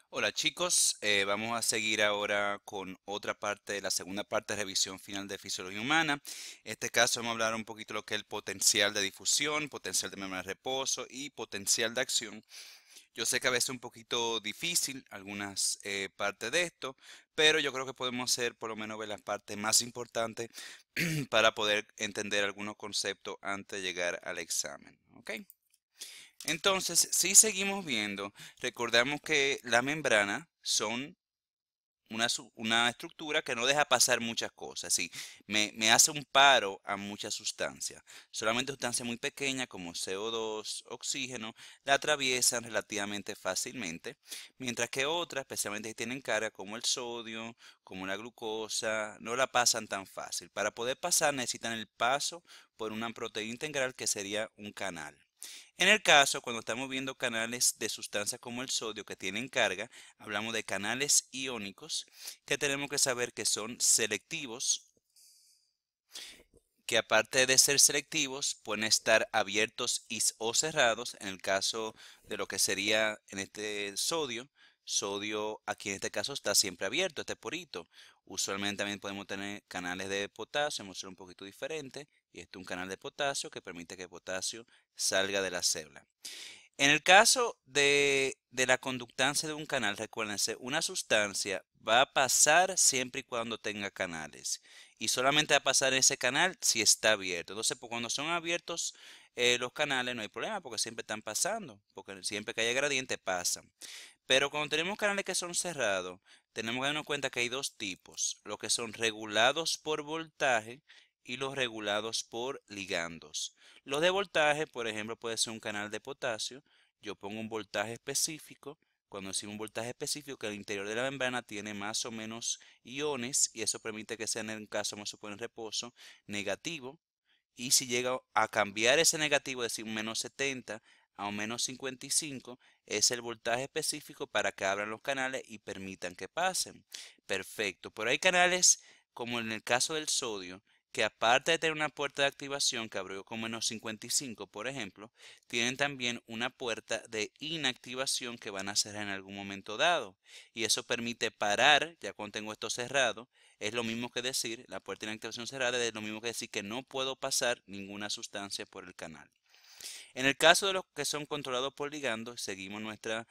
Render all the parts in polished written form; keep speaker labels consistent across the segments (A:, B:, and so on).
A: Hola chicos, vamos a seguir ahora con otra parte, la segunda parte de revisión final de fisiología humana. En este caso vamos a hablar un poquito de lo que es el potencial de difusión, potencial de membrana de reposo y potencial de acción. Yo sé que a veces es un poquito difícil algunas partes de esto, pero yo creo que podemos hacer por lo menos ver las partes más importantes para poder entender algunos conceptos antes de llegar al examen. ¿Ok? Entonces, si seguimos viendo, recordamos que la membrana son una estructura que no deja pasar muchas cosas. Sí, me hace un paro a muchas sustancias. Solamente sustancias muy pequeñas como CO2, oxígeno, la atraviesan relativamente fácilmente, mientras que otras, especialmente si tienen carga como el sodio, como la glucosa, no la pasan tan fácil. Para poder pasar necesitan el paso por una proteína integral que sería un canal. En el caso, cuando estamos viendo canales de sustancias como el sodio que tienen carga, hablamos de canales iónicos que tenemos que saber que son selectivos, que aparte de ser selectivos pueden estar abiertos o cerrados. En el caso de lo que sería en este sodio, sodio aquí en este caso está siempre abierto, este porito. Usualmente también podemos tener canales de potasio, vamos a ser un poquito diferente. Y este es un canal de potasio que permite que el potasio salga de la célula. En el caso de la conductancia de un canal, recuérdense, una sustancia va a pasar siempre y cuando tenga canales. Y solamente va a pasar en ese canal si está abierto. Entonces, pues, cuando son abiertos los canales no hay problema porque siempre están pasando. Porque siempre que haya gradiente pasan. Pero cuando tenemos canales que son cerrados, tenemos que darnos cuenta que hay dos tipos. Los que son regulados por voltaje y los regulados por ligandos. Los de voltaje, por ejemplo, puede ser un canal de potasio. Yo pongo un voltaje específico. Cuando decimos un voltaje específico, que el interior de la membrana tiene más o menos iones y eso permite que sea en un caso, vamos a suponer, reposo negativo. Y si llega a cambiar ese negativo, es decir, un menos 70 a un menos 55, es el voltaje específico para que abran los canales y permitan que pasen. Perfecto. Pero hay canales, como en el caso del sodio, que aparte de tener una puerta de activación que abrió con menos 55, por ejemplo, tienen también una puerta de inactivación que van a cerrar en algún momento dado. Y eso permite parar, ya cuando tengo esto cerrado, es lo mismo que decir, la puerta de inactivación cerrada es lo mismo que decir que no puedo pasar ninguna sustancia por el canal. En el caso de los que son controlados por ligandos, seguimos nuestra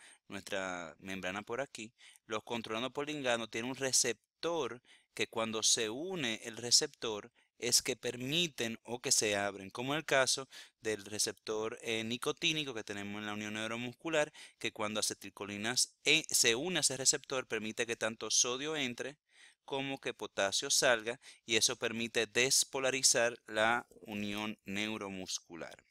A: membrana por aquí, los controlados por ligandos tienen un receptor que cuando se une el receptor es que permiten o que se abren, como en el caso del receptor nicotínico que tenemos en la unión neuromuscular, que cuando acetilcolinas se une a ese receptor permite que tanto sodio entre como que potasio salga y eso permite despolarizar la unión neuromuscular.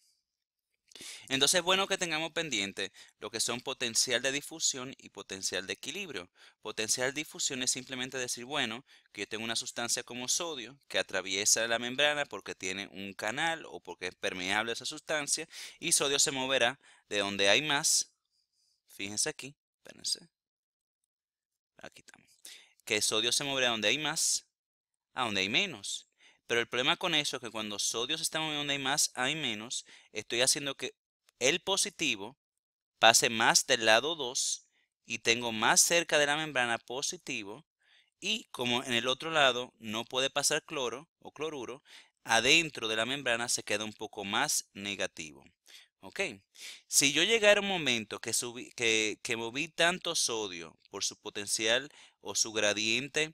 A: Entonces es bueno que tengamos pendiente lo que son potencial de difusión y potencial de equilibrio. Potencial de difusión es simplemente decir, bueno, que yo tengo una sustancia como sodio que atraviesa la membrana porque tiene un canal o porque es permeable esa sustancia y sodio se moverá de donde hay más. Fíjense aquí, espérense, aquí estamos. Que sodio se moverá donde hay más a donde hay menos. Pero el problema con eso es que cuando sodio se está moviendo donde hay más, hay menos, estoy haciendo que el positivo pase más del lado 2 y tengo más cerca de la membrana positivo y como en el otro lado no puede pasar cloro o cloruro, adentro de la membrana se queda un poco más negativo. ¿Ok? Si yo llegara a un momento que moví tanto sodio por su potencial o su gradiente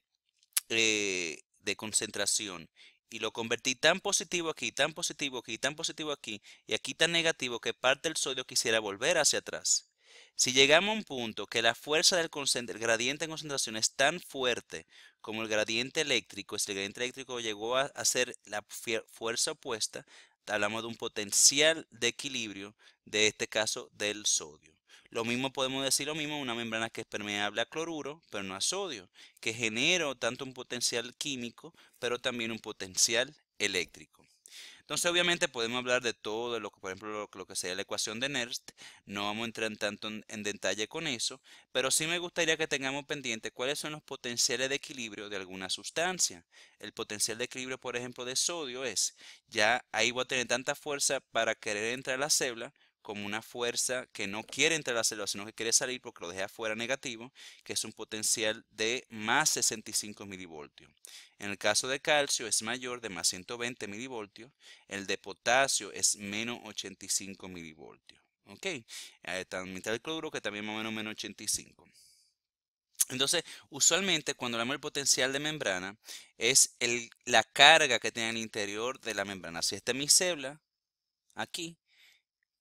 A: de concentración y lo convertí tan positivo aquí, tan positivo aquí, tan positivo aquí y aquí tan negativo que parte del sodio quisiera volver hacia atrás. Si llegamos a un punto que la fuerza del gradiente de concentración es tan fuerte como el gradiente eléctrico, si el gradiente eléctrico llegó a ser la fuerza opuesta, hablamos de un potencial de equilibrio, de este caso del sodio. Lo mismo podemos decir lo mismo una membrana que es permeable a cloruro, pero no a sodio, que genera tanto un potencial químico, pero también un potencial eléctrico. Entonces, obviamente podemos hablar de todo, de lo que, por ejemplo, lo que sería la ecuación de Nernst. No vamos a entrar tanto en detalle con eso, pero sí me gustaría que tengamos pendiente cuáles son los potenciales de equilibrio de alguna sustancia. El potencial de equilibrio, por ejemplo, de sodio es, ya ahí voy a tener tanta fuerza para querer entrar a la célula, como una fuerza que no quiere entrar a la célula, sino que quiere salir porque lo deja afuera negativo, que es un potencial de más 65 milivoltios. En el caso de calcio es mayor, de más 120 milivoltios. El de potasio es menos 85 milivoltios. ¿Ok? También está el cloruro, que también más o menos 85. Entonces, usualmente cuando hablamos del potencial de membrana, es la carga que tiene el interior de la membrana. Si esta es mi célula, aquí,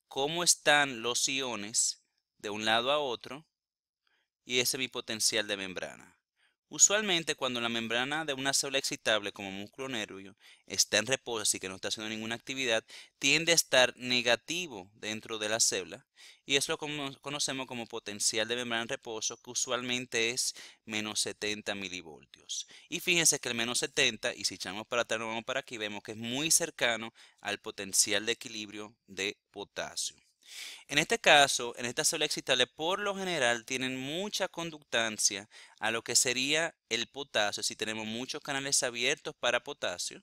A: cómo están los iones de un lado a otro, y ese es mi potencial de membrana. Usualmente cuando la membrana de una célula excitable como músculo nervio está en reposo, así que no está haciendo ninguna actividad, tiende a estar negativo dentro de la célula, y eso lo conocemos como potencial de membrana en reposo, que usualmente es menos 70 milivoltios. Y fíjense que el menos 70, y si echamos para atrás, nos vamos para aquí, vemos que es muy cercano al potencial de equilibrio de potasio. En este caso, en esta célula excitable, por lo general tienen mucha conductancia a lo que sería el potasio. Si tenemos muchos canales abiertos para potasio,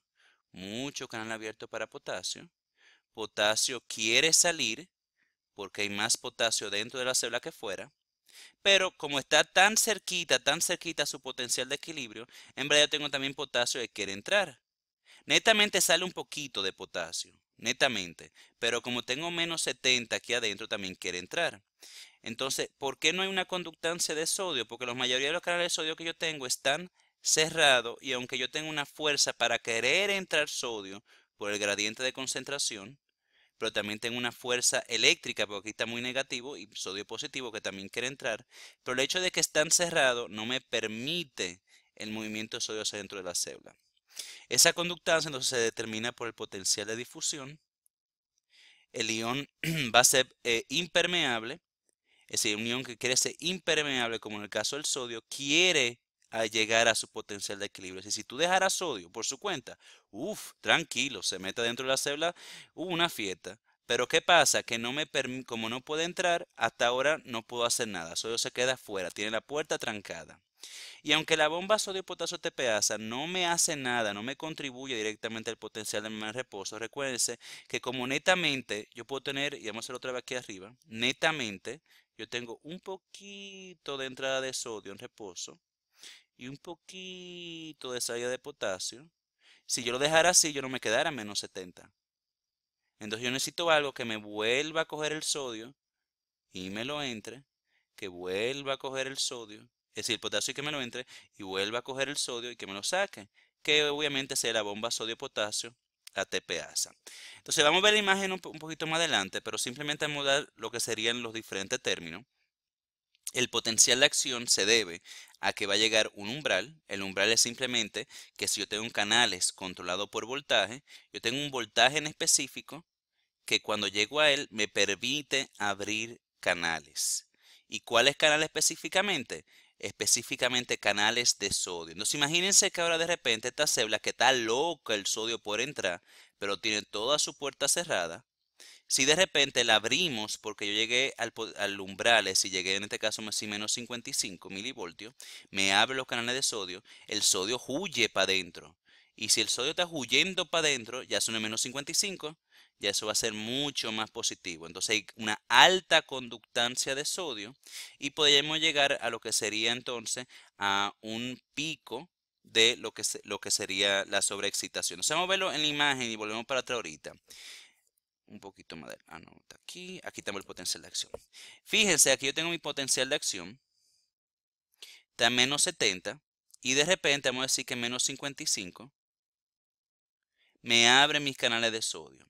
A: muchos canales abiertos para potasio, potasio quiere salir porque hay más potasio dentro de la célula que fuera, pero como está tan cerquita a su potencial de equilibrio, en verdad yo tengo también potasio que quiere entrar. Netamente sale un poquito de potasio, netamente, pero como tengo menos 70 aquí adentro también quiere entrar. Entonces, ¿por qué no hay una conductancia de sodio? Porque la mayoría de los canales de sodio que yo tengo están cerrados, y aunque yo tengo una fuerza para querer entrar sodio por el gradiente de concentración, pero también tengo una fuerza eléctrica porque aquí está muy negativo y sodio positivo que también quiere entrar, pero el hecho de que están cerrados no me permite el movimiento de sodio hacia dentro de la célula. Esa conductancia entonces se determina por el potencial de difusión. El ion va a ser impermeable, es decir, un ion que quiere ser impermeable, como en el caso del sodio, quiere llegar a su potencial de equilibrio. Es decir, si tú dejaras sodio por su cuenta, uff, tranquilo, se mete dentro de la célula, hubo una fiesta. Pero ¿qué pasa? Que no me como no puede entrar, hasta ahora no puedo hacer nada. Sodio se queda afuera, tiene la puerta trancada. Y aunque la bomba sodio-potasio TPasa no me hace nada, no me contribuye directamente al potencial de membrana de reposo, recuérdense que como netamente yo puedo tener, y vamos a hacerlo otra vez aquí arriba, netamente yo tengo un poquito de entrada de sodio en reposo y un poquito de salida de potasio. Si yo lo dejara así, yo no me quedara a menos 70. Entonces yo necesito algo que me vuelva a coger el sodio y me lo entre, que vuelva a coger el sodio, es decir, el potasio y que me lo entre, y vuelva a coger el sodio y que me lo saque, que obviamente sea la bomba sodio-potasio, la TPasa. Entonces vamos a ver la imagen un poquito más adelante, pero simplemente vamos a dar lo que serían los diferentes términos. El potencial de acción se debe a que va a llegar un umbral. El umbral es simplemente que si yo tengo canales controlados por voltaje, yo tengo un voltaje en específico que cuando llego a él me permite abrir canales. ¿Y cuáles canales específicamente? Específicamente canales de sodio. Entonces imagínense que ahora de repente esta célula que está loca el sodio por entrar, pero tiene toda su puerta cerrada. Si de repente la abrimos porque yo llegué al umbral, si llegué en este caso más menos 55 milivoltios, me abre los canales de sodio, el sodio huye para adentro. Y si el sodio está huyendo para adentro, ya son menos 55, ya eso va a ser mucho más positivo. Entonces hay una alta conductancia de sodio y podríamos llegar a lo que sería entonces a un pico de lo que sería la sobreexcitación. Entonces vamos a verlo en la imagen y volvemos para atrás ahorita. Un poquito más de, no, está aquí. Aquí tengo el potencial de acción. Fíjense, aquí yo tengo mi potencial de acción. Está en menos 70. Y de repente vamos a decir que en menos 55 me abre mis canales de sodio.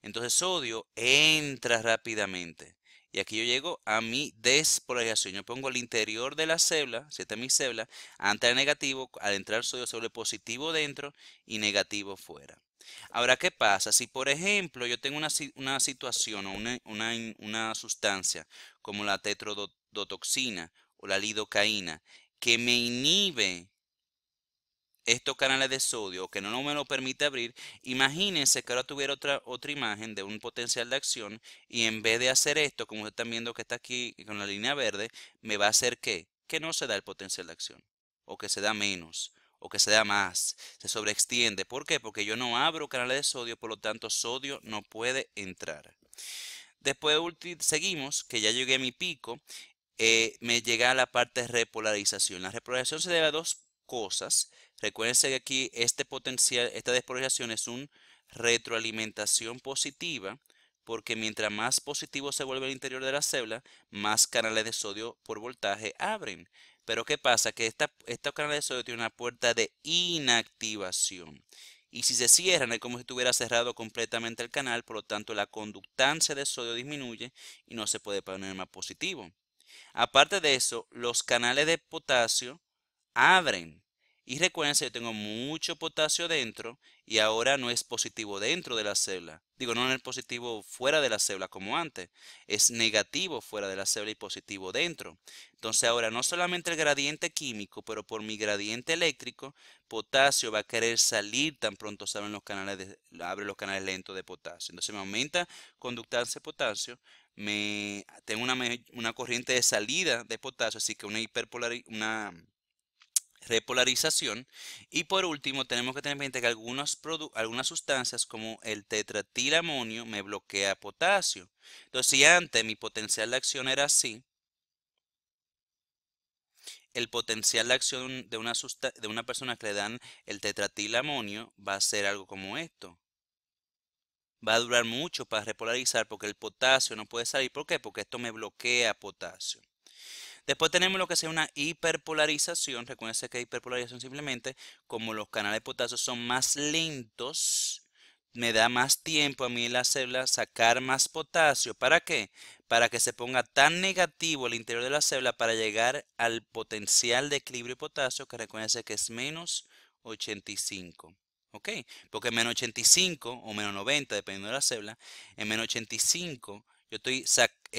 A: Entonces sodio entra rápidamente. Y aquí yo llego a mi despolarización. Yo pongo el interior de la célula, si esta es mi célula, antes era negativo, al entrar sodio se vuelve positivo dentro y negativo fuera. Ahora, ¿qué pasa? Si por ejemplo yo tengo una situación o una sustancia como la tetrodotoxina o la lidocaína que me inhibe estos canales de sodio que no me lo permite abrir, imagínense que ahora tuviera otra imagen de un potencial de acción y en vez de hacer esto, como ustedes están viendo que está aquí con la línea verde, me va a hacer que no se da el potencial de acción o que se da menos o que se da más, se sobreextiende. ¿Por qué? Porque yo no abro canales de sodio, por lo tanto sodio no puede entrar. Después seguimos, que ya llegué a mi pico, me llega a la parte de repolarización. La repolarización se debe a dos cosas. Recuérdense que aquí este potencial, esta despolarización es una retroalimentación positiva, porque mientras más positivo se vuelve el interior de la célula, más canales de sodio por voltaje abren. Pero ¿qué pasa? Que estos canales de sodio tienen una puerta de inactivación. Y si se cierran es como si estuviera cerrado completamente el canal, por lo tanto la conductancia de sodio disminuye y no se puede poner más positivo. Aparte de eso, los canales de potasio abren. Y recuerden, yo tengo mucho potasio dentro y ahora no es positivo dentro de la célula. Digo, no es positivo fuera de la célula como antes. Es negativo fuera de la célula y positivo dentro. Entonces ahora no solamente el gradiente químico, pero por mi gradiente eléctrico, potasio va a querer salir tan pronto se abren abre los canales lentos de potasio. Entonces me aumenta conductancia de potasio, tengo una corriente de salida de potasio, así que una repolarización. Y por último, tenemos que tener en mente que algunas sustancias como el tetratilamonio me bloquea potasio. Entonces, si antes mi potencial de acción era así, el potencial de acción de una persona que le dan el tetratilamonio va a ser algo como esto. Va a durar mucho para repolarizar porque el potasio no puede salir. ¿Por qué? Porque esto me bloquea potasio. Después tenemos lo que sea una hiperpolarización. Recuerden que hiperpolarización simplemente, como los canales de potasio son más lentos, me da más tiempo a mí en la célula sacar más potasio. ¿Para qué? Para que se ponga tan negativo el interior de la célula para llegar al potencial de equilibrio de potasio, que recuerden que es menos 85. ¿Ok? Porque en menos 85 o menos 90, dependiendo de la célula, en menos 85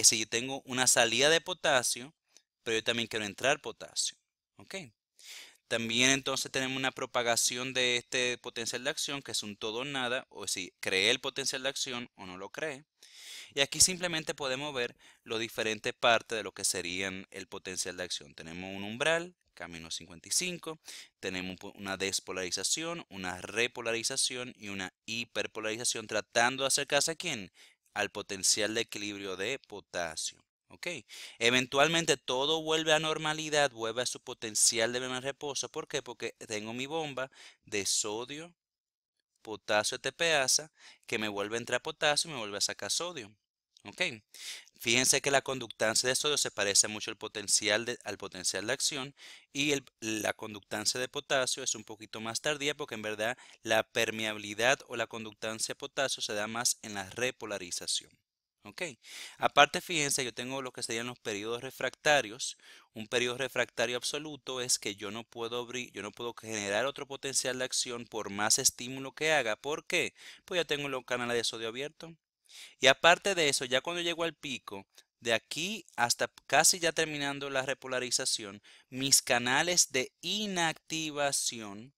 A: si yo tengo una salida de potasio, pero yo también quiero entrar potasio. ¿Ok? También entonces tenemos una propagación de este potencial de acción, que es un todo o nada, o si cree el potencial de acción o no lo cree. Y aquí simplemente podemos ver las diferentes partes de lo que serían el potencial de acción. Tenemos un umbral, camino 55, tenemos una despolarización, una repolarización y una hiperpolarización, tratando de acercarse a quién? Al potencial de equilibrio de potasio. ¿Ok? Eventualmente todo vuelve a normalidad, vuelve a su potencial de reposo. ¿Por qué? Porque tengo mi bomba de sodio, potasio TPasa, que me vuelve a entrar potasio y me vuelve a sacar sodio. ¿Ok? Fíjense que la conductancia de sodio se parece mucho al potencial de acción y la conductancia de potasio es un poquito más tardía porque en verdad la permeabilidad o la conductancia de potasio se da más en la repolarización. ¿Ok? Aparte, fíjense, yo tengo lo que serían los periodos refractarios. Un periodo refractario absoluto es que yo no puedo generar otro potencial de acción por más estímulo que haga. ¿Por qué? Pues ya tengo los canales de sodio abiertos. Y aparte de eso, ya cuando llego al pico, de aquí hasta casi ya terminando la repolarización, mis canales de inactivación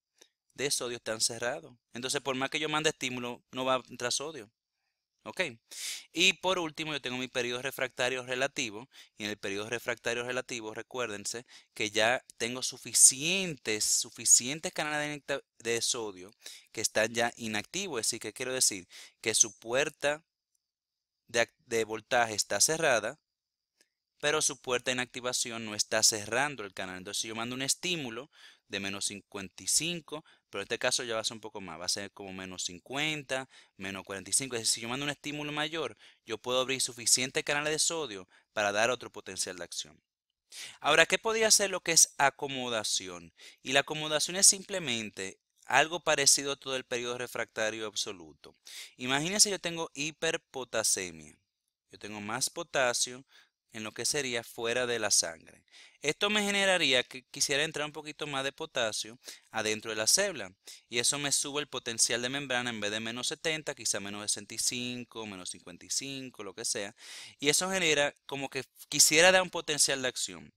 A: de sodio están cerrados. Entonces, por más que yo mande estímulo, no va a entrar sodio. ¿Ok? Y por último, yo tengo mi periodo refractario relativo. Y en el periodo refractario relativo, recuérdense que ya tengo suficientes canales de sodio que están ya inactivos. Es decir, ¿qué quiero decir? Que su puerta de voltaje está cerrada, pero su puerta de inactivación no está cerrando el canal. Entonces, si yo mando un estímulo de menos 55, pero en este caso ya va a ser un poco más, va a ser como menos 50, menos 45. Es decir, si yo mando un estímulo mayor, yo puedo abrir suficientes canales de sodio para dar otro potencial de acción. Ahora, ¿qué podría ser lo que es acomodación? Y la acomodación es simplemente algo parecido a todo el periodo refractario absoluto. Imagínense yo tengo hiperpotasemia. Yo tengo más potasio en lo que sería fuera de la sangre. Esto me generaría que quisiera entrar un poquito más de potasio adentro de la célula. Y eso me sube el potencial de membrana en vez de menos 70, quizá menos 65, menos 55, lo que sea. Y eso genera como que quisiera dar un potencial de acción.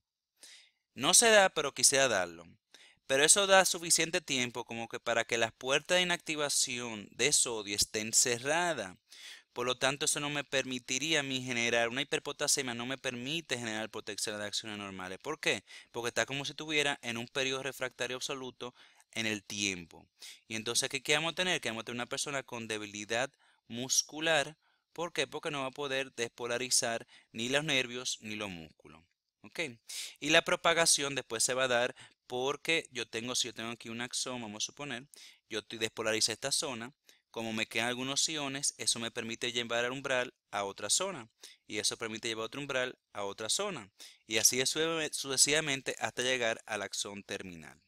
A: No se da, pero quisiera darlo. Pero eso da suficiente tiempo como que para que las puertas de inactivación de sodio estén cerradas. Por lo tanto, eso no me permitiría a mí generar una hiperpotasemia, no me permite generar potencial de acciones normales. ¿Por qué? Porque está como si estuviera en un periodo refractario absoluto en el tiempo. Y entonces, ¿qué vamos a tener? Que vamos a tener una persona con debilidad muscular ¿Por qué? Porque no va a poder despolarizar ni los nervios ni los músculos. ¿Ok? Y la propagación después se va a dar porque si yo tengo aquí un axón, vamos a suponer, yo despolarizo esta zona, como me quedan algunos iones, eso me permite llevar al umbral a otra zona. Y eso permite llevar otro umbral a otra zona. Y así sucesivamente hasta llegar al axón terminal.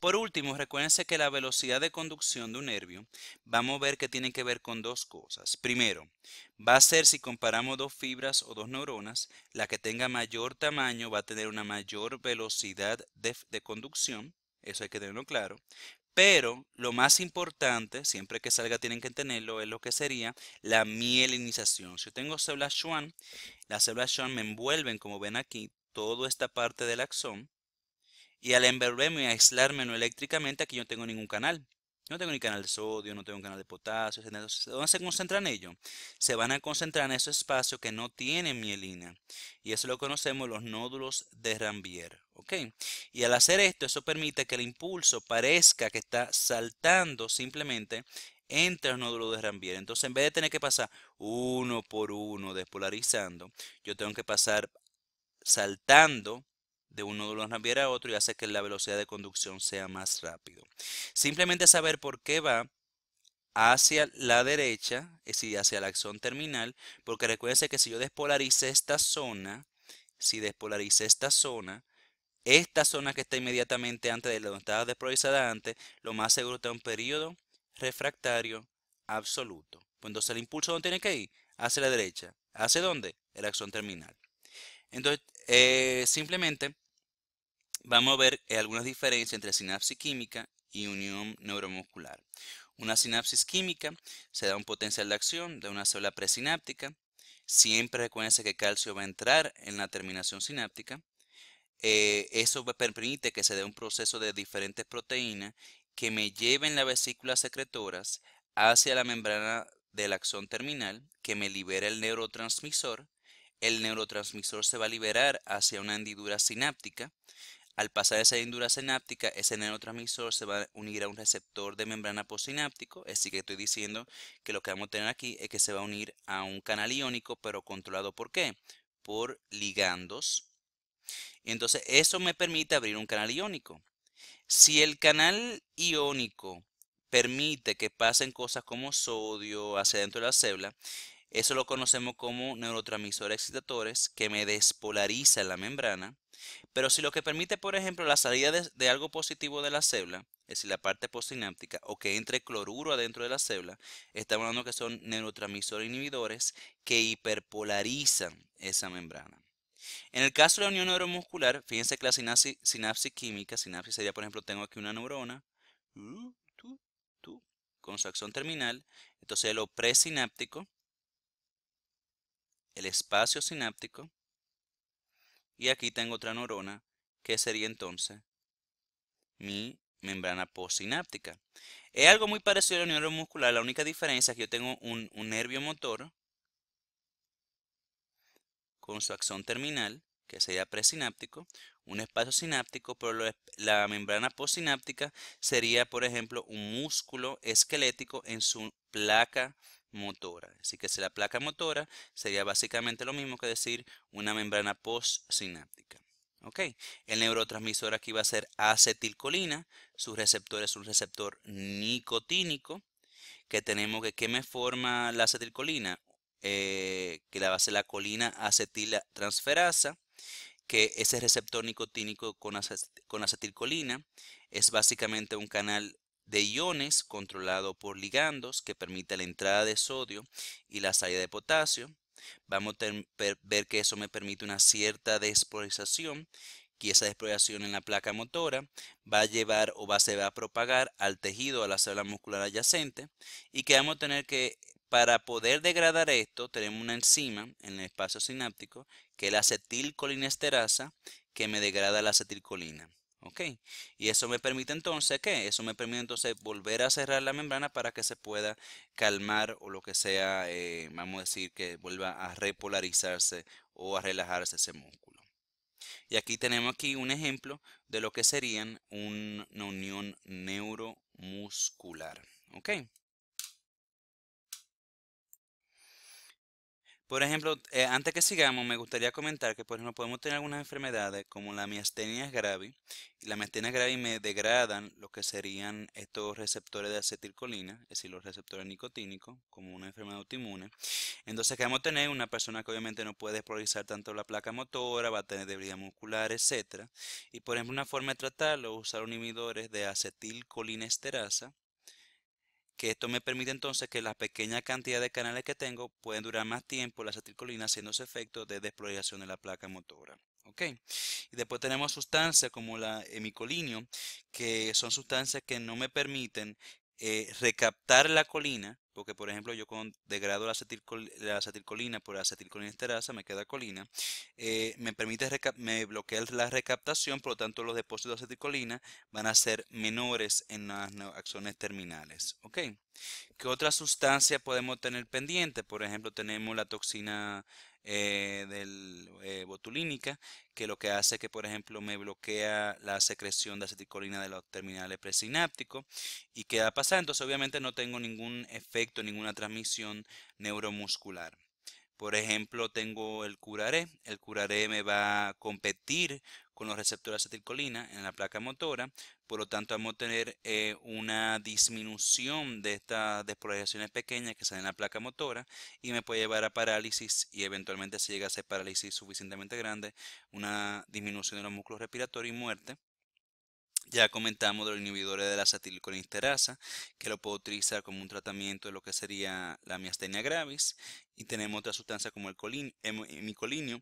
A: Por último, recuérdense que la velocidad de conducción de un nervio, vamos a ver que tiene que ver con dos cosas. Primero, va a ser si comparamos dos fibras o dos neuronas, la que tenga mayor tamaño va a tener una mayor velocidad de conducción, eso hay que tenerlo claro. Pero lo más importante, siempre que salga tienen que tenerlo, es lo que sería la mielinización. Si yo tengo células Schwann, las células Schwann me envuelven, como ven aquí, toda esta parte del axón. Y al envolverme y aislarme no eléctricamente, aquí yo no tengo ningún canal. No tengo ni canal de sodio, no tengo canal de potasio. ¿Dónde se concentran ellos? Se van a concentrar en esos espacios que no tienen mielina. Y eso lo conocemos los nódulos de Ranvier. ¿Ok? Y al hacer esto, eso permite que el impulso parezca que está saltando simplemente entre los nódulos de Ranvier. Entonces, en vez de tener que pasar uno por uno despolarizando, yo tengo que pasar saltando de un nódulo Rampierre a otro y hace que la velocidad de conducción sea más rápido. Simplemente saber por qué va hacia la derecha, es decir, hacia el axón terminal, porque recuérdense que si yo despolarice esta zona, si despolarice esta zona que está inmediatamente antes de donde estaba despolarizada antes, lo más seguro está en un periodo refractario absoluto. Pues entonces el impulso ¿dónde tiene que ir? Hacia la derecha. ¿Hacia dónde? El axón terminal. Entonces, simplemente vamos a ver algunas diferencias entre sinapsis química y unión neuromuscular. Una sinapsis química se da un potencial de acción de una célula presináptica. Siempre recuérdense que calcio va a entrar en la terminación sináptica. Eso permite que se dé un proceso de diferentes proteínas que me lleven las vesículas secretoras hacia la membrana del axón terminal, que me libera el neurotransmisor. El neurotransmisor se va a liberar hacia una hendidura sináptica. Al pasar esa hendidura sináptica, ese neurotransmisor se va a unir a un receptor de membrana postsináptico. Es decir, que estoy diciendo que lo que vamos a tener aquí es que se va a unir a un canal iónico, pero controlado ¿por qué? Por ligandos. Y entonces eso me permite abrir un canal iónico. Si el canal iónico permite que pasen cosas como sodio hacia dentro de la célula, eso lo conocemos como neurotransmisores excitatores que me despolarizan la membrana. Pero si lo que permite, por ejemplo, la salida de algo positivo de la célula, es decir, la parte postsináptica, o que entre cloruro adentro de la célula, estamos hablando que son neurotransmisores inhibidores que hiperpolarizan esa membrana. En el caso de la unión neuromuscular, fíjense que la sinapsis química, sinapsis sería, por ejemplo, tengo aquí una neurona, tu, tu, con su axón terminal, entonces lo presináptico, el espacio sináptico, y aquí tengo otra neurona, que sería entonces mi membrana postsináptica. Es algo muy parecido a la unión neuromuscular, la única diferencia es que yo tengo un nervio motor con su axón terminal, que sería presináptico, un espacio sináptico, pero la membrana postsináptica sería, por ejemplo, un músculo esquelético en su placa motora. Así que si la placa motora sería básicamente lo mismo que decir una membrana postsináptica. ¿Ok? El neurotransmisor aquí va a ser acetilcolina, su receptor es un receptor nicotínico, que tenemos que me forma la acetilcolina, que la base de la colina acetiltransferasa, que ese receptor nicotínico con acetilcolina es básicamente un canal de iones controlado por ligandos que permite la entrada de sodio y la salida de potasio. Vamos a ver que eso me permite una cierta despolarización, y esa despolarización en la placa motora va a llevar se va a propagar al tejido, a la célula muscular adyacente, y que vamos a tener que, para poder degradar esto, tenemos una enzima en el espacio sináptico, que es la acetilcolinesterasa, que me degrada la acetilcolina. ¿Ok? Y eso me permite entonces, ¿qué? Eso me permite entonces volver a cerrar la membrana para que se pueda calmar o lo que sea, vamos a decir que vuelva a repolarizarse o a relajarse ese músculo. Y aquí tenemos aquí un ejemplo de lo que serían una unión neuromuscular. ¿Ok? Por ejemplo, antes que sigamos, me gustaría comentar que, por ejemplo, podemos tener algunas enfermedades como la miastenia gravis. Y la miastenia gravis me degradan lo que serían estos receptores de acetilcolina, es decir, los receptores nicotínicos, como una enfermedad autoinmune. Entonces, ¿qué vamos a tener? Una persona que obviamente no puede priorizar tanto la placa motora, va a tener debilidad muscular, etcétera. Y, por ejemplo, una forma de tratarlo es usar inhibidores de acetilcolinesterasa, que esto me permite entonces que la pequeña cantidad de canales que tengo pueden durar más tiempo la acetilcolina haciendo ese efecto de desprolongación de la placa motora. ¿Ok? Y después tenemos sustancias como la hemicolinio, que son sustancias que no me permiten recaptar la colina, porque por ejemplo yo con degrado la acetilcolina por acetilcolinesterasa, me queda colina, me permite me bloquea la recaptación, por lo tanto los depósitos de acetilcolina van a ser menores en las axones terminales. ¿Ok? ¿Qué otra sustancia podemos tener pendiente? Por ejemplo, tenemos la toxina botulínica, que lo que hace que, por ejemplo, me bloquea la secreción de acetilcolina de los terminales presinápticos. ¿Y qué va a pasar? Entonces, obviamente, no tengo ningún efecto, ninguna transmisión neuromuscular. Por ejemplo, tengo el curaré. El curaré me va a competir con los receptores de acetilcolina en la placa motora. Por lo tanto, vamos a tener una disminución de estas despolarizaciones pequeñas que salen en la placa motora y me puede llevar a parálisis y eventualmente si llega a ser parálisis suficientemente grande, una disminución de los músculos respiratorios y muerte. Ya comentamos de los inhibidores de la acetilcolinesterasa, que lo puedo utilizar como un tratamiento de lo que sería la miastenia gravis. Y tenemos otra sustancia como el hemicolinio,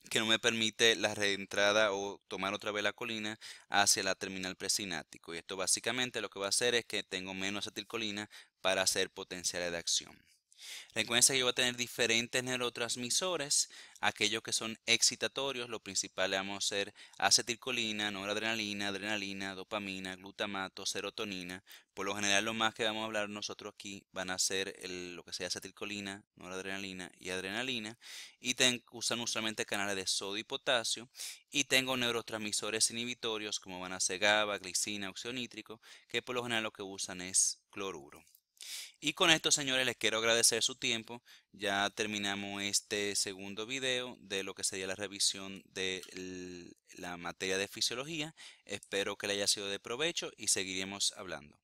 A: que no me permite la reentrada o tomar otra vez la colina hacia la terminal presináptico. Y esto básicamente lo que va a hacer es que tengo menos acetilcolina para hacer potenciales de acción. Recuerden que yo voy a tener diferentes neurotransmisores, aquellos que son excitatorios, lo principal vamos a ser acetilcolina, noradrenalina, adrenalina, dopamina, glutamato, serotonina. Por lo general, lo más que vamos a hablar nosotros aquí van a ser lo que sea acetilcolina, noradrenalina y adrenalina. Y usan usualmente canales de sodio y potasio. Y tengo neurotransmisores inhibitorios como van a ser GABA, glicina, óxido nítrico, que por lo general lo que usan es cloruro. Y con esto, señores, les quiero agradecer su tiempo. Ya terminamos este segundo video de lo que sería la revisión de la materia de fisiología. Espero que le haya sido de provecho y seguiremos hablando.